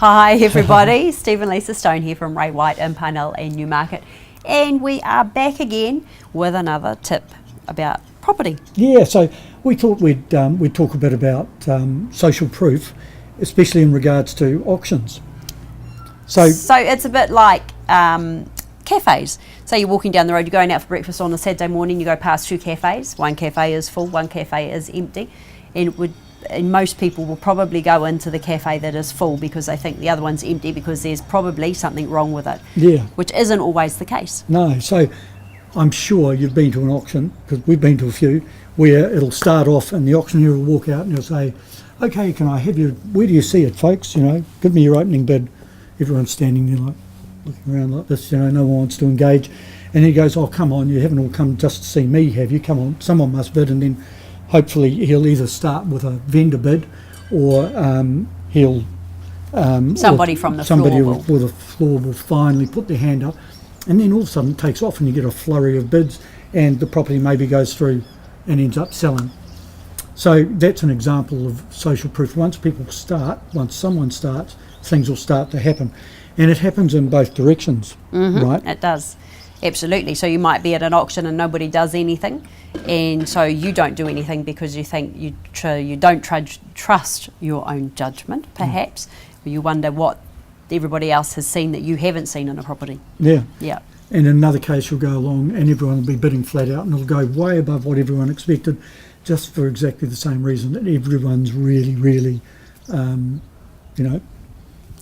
Hi everybody, Steve and Lisa Stone here from Ray White in Parnell and Newmarket, and we are back again with another tip about property. Yeah, so we thought we'd talk a bit about social proof, especially in regards to auctions. So it's a bit like cafes. So you're walking down the road, you're going out for breakfast on a Saturday morning, you go past two cafes. One cafe is full, one cafe is empty, and most people will probably go into the cafe that is full because they think the other one's empty because there's probably something wrong with it. Yeah. Which isn't always the case. No, so I'm sure you've been to an auction, because we've been to a few, where it'll start off and the auctioneer will walk out and he'll say, okay, can I have you, where do you see it, folks? You know, give me your opening bid. Everyone's standing there like, looking around like this, you know, no one wants to engage. And he goes, oh, come on, you haven't all come just to see me, have you? Come on, someone must bid. And then hopefully he'll either start with a vendor bid or he'll... somebody from the somebody floor with a floor will finally put their hand up, and then all of a sudden it takes off and you get a flurry of bids and the property maybe goes through and ends up selling. So that's an example of social proof. Once someone starts, things will start to happen. And it happens in both directions, right? It does, absolutely. So you might be at an auction and nobody does anything, and so you don't do anything because you think you don't trust your own judgment, perhaps. You wonder what everybody else has seen that you haven't seen in a property. Yeah. Yeah. And in another case, you'll go along and everyone will be bidding flat out and it'll go way above what everyone expected, just for exactly the same reason that everyone's really,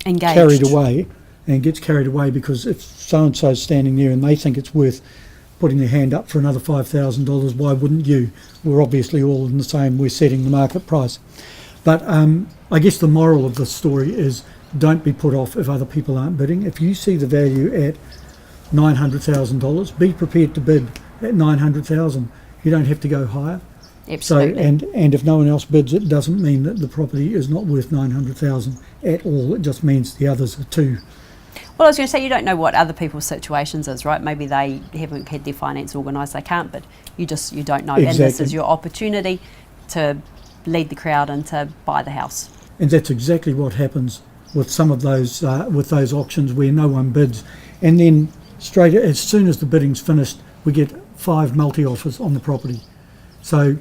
Engaged. carried away, and gets carried away because if so-and-so's standing there and they think it's worth putting their hand up for another $5,000, why wouldn't you? We're obviously all in the same, we're setting the market price. But I guess the moral of the story is don't be put off if other people aren't bidding. If you see the value at $900,000, be prepared to bid at $900,000. You don't have to go higher. Absolutely. So, and if no one else bids, it doesn't mean that the property is not worth $900,000 at all. It just means the others are too. Well, I was going to say, you don't know what other people's situations is, right? Maybe they haven't had their finance organised, they can't, but you don't know. Exactly. And this is your opportunity to lead the crowd and to buy the house. And that's exactly what happens with some of those auctions where no one bids, and then straight as soon as the bidding's finished, we get 5 multi-offers on the property. So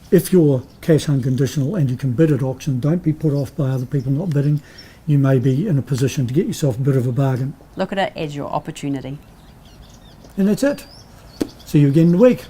if you're cash unconditional and you can bid at auction, don't be put off by other people not bidding. You may be in a position to get yourself a bit of a bargain. Look at it as your opportunity. And that's it. See you again in a week.